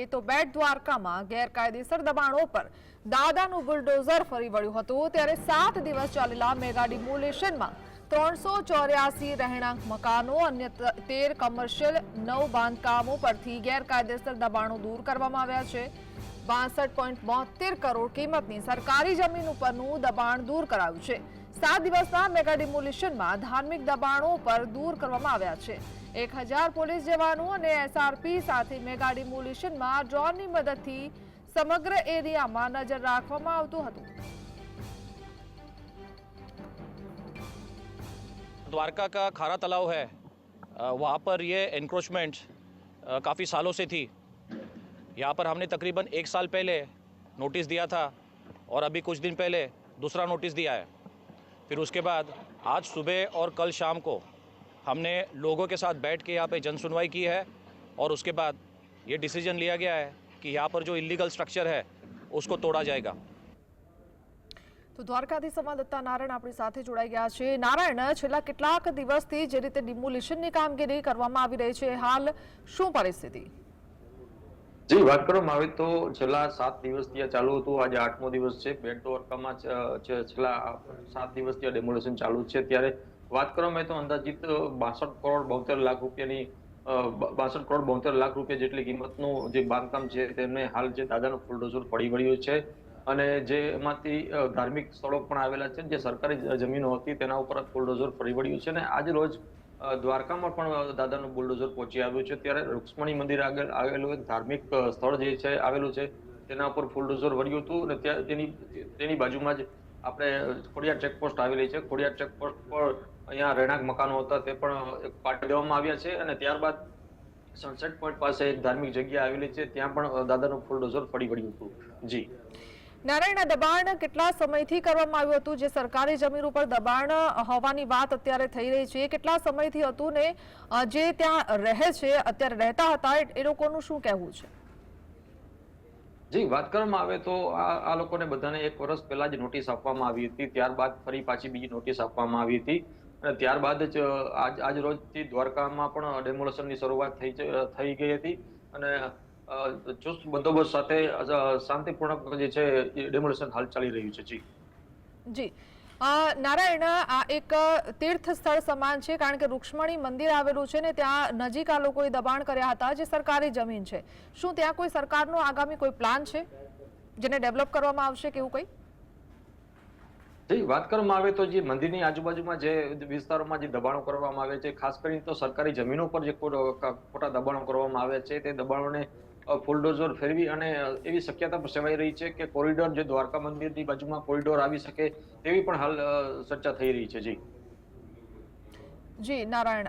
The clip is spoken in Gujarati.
કરીએ તો બેટ દ્વારકામાં ગેરકાયદેસર દબાણો પર દાદાનું બુલડોઝર ફરી વળ્યું હતું। ત્યારે 7 દિવસ ચાલેલા મેગા ડિમોલિશનમાં 384 રહેણાંક મકાનો અન્ય 13 કમર્શિયલ 9 બાંધકામો પરથી ગેરકાયદેસર દબાણો દૂર કરવામાં આવ્યા છે। 62.72 કરોડ કિંમતની સરકારી જમીન ઉપરનું દબાણ દૂર કરાયું છે। 7 દિવસના મેગા ડિમોલિશનમાં ધાર્મિક દબાણો પર દૂર કરવામાં આવ્યા છે। 1000 પોલીસ જવાનો અને એસઆરપી સાથે મેગા ડિમોલિશનમાં ડ્રોનની મદદથી સમગ્ર એરિયામાં નજર રાખવામાં આવતું હતું। द्वारका का खारा तालाब है, वहाँ पर ये एनक्रोचमेंट काफ़ी सालों से थी। यहाँ पर हमने तकरीबन 1 साल पहले नोटिस दिया था और अभी कुछ दिन पहले दूसरा नोटिस दिया है। फिर उसके बाद आज सुबह और कल शाम को हमने लोगों के साथ बैठ के यहाँ पे जन सुनवाई की है और उसके बाद ये डिसीजन लिया गया है कि यहाँ पर जो इलीगल स्ट्रक्चर है उसको तोड़ा जाएगा। तो દ્વારકાથી સંવાદદાતા નારાયણ આપણી સાથે જોડાઈ ગયા છે। નારાયણ, છેલ્લા કેટલાક દિવસથી જે રીતે ડિમોલિશનની કામગીરી કરવામાં આવી રહી છે, હાલ શું પરિસ્થિતિ? જી, વાત કરવામાં આવે તો છેલ્લા 7 દિવસથી આ ચાલુ હતું। આજે 8મો દિવસ છે। બેટ દ્વારકામાં છેલ્લા 7 દિવસથી આ ડેમોલિશન ચાલુ છે। ત્યારે વાત કરવામાં આવે તો અંદાજિત 62 કરોડ 72 લાખ રૂપિયાની 62 કરોડ 72 લાખ રૂપિયા જેટલી કિંમતનું જે બાંધકામ છે તેમને હાલ જે દાદાનું બુલડોઝર પડી વળ્યું છે અને જે એમાંથી ધાર્મિક સ્થળો પણ આવેલા છે, જે સરકારી જમીનો હતી તેના ઉપર બુલડોઝર ફરી વળ્યું છે અને આજ રોજ દ્વારકામાં પણ દાદાનું બુલડોઝર પહોંચી આવ્યું છે। ત્યારે રૂક્ષ્મણી મંદિર આગળ આવેલું એક ધાર્મિક સ્થળ જે છે આવેલું છે તેના ઉપર બુલડોઝર વળ્યું હતું અને તેની બાજુમાં જ આપણે ખોડિયાર ચેકપોસ્ટ આવેલી છે। ખોડિયાર ચેકપોસ્ટ પર અહીંયા રહેણાંક મકાનો હતા તે પણ પાડી દેવામાં આવ્યા છે અને ત્યારબાદ સનસેટ પોઈન્ટ પાસે એક ધાર્મિક જગ્યા આવેલી છે, ત્યાં પણ દાદાનું બુલડોઝર ફરી વળ્યું હતું। જી નારાયણ, દબાણ કેટલા સમયથી કરવામાં આવ્યું હતું? જે સરકારી જમીન ઉપર દબાણ હોવાની વાત અત્યારે થઈ રહી છે, કેટલા સમયથી હતું ને જે ત્યાં રહે છે, અત્યારે રહેતા હતા, એ લોકોનું શું કહેવું છે? જી, વાત કરવામાં આવે તો આ લોકોને બધાને 1 વર્ષ પહેલા જ નોટિસ આપવામાં આવી હતી। ત્યારબાદ ફરી પાછી બીજી નોટિસ આપવામાં આવી હતી અને ત્યારબાદ જ આજ રોજથી દ્વારકામાં પણ ડેમોલેશનની શરૂઆત થઈ ગઈ હતી અને ચુસ્ત બંદોબસ્ત સાથે શાંતિપૂર્ણક જે છે ડેમોલેશન હાલ ચાલી રહ્યું છે। જી નારાયણ, આ એક તીર્થ સ્થળ સમાન છે, કારણ કે રૂક્ષ્મણી મંદિર આવેલું છે ને ત્યાં નજીક આ લોકોએ દબાણ કર્યા હતા, જે સરકારી જમીન છે। શું ત્યાં કોઈ સરકારનો આગામી કોઈ પ્લાન છે જેને ડેવલપ કરવામાં આવશે કે એવું કંઈ? જી, વાત કરવામાં આવે તો જે મંદિરની આજુબાજુમાં જે વિસ્તારોમાં જે દબાણો કરવામાં આવે છે, ખાસ કરીને તો સરકારી જમીનો પર જે ખોટા દબાણો કરવામાં આવે છે તે દબાણોને બુલડોઝર ફેરવી અને એવી શક્યતા પણ સેવાઈ રહી છે કે કોરિડોર જે દ્વારકા મંદિરની બાજુમાં કોરિડોર આવી શકે તેવી પણ હાલ ચર્ચા થઈ રહી છે। જી જી નારાયણ।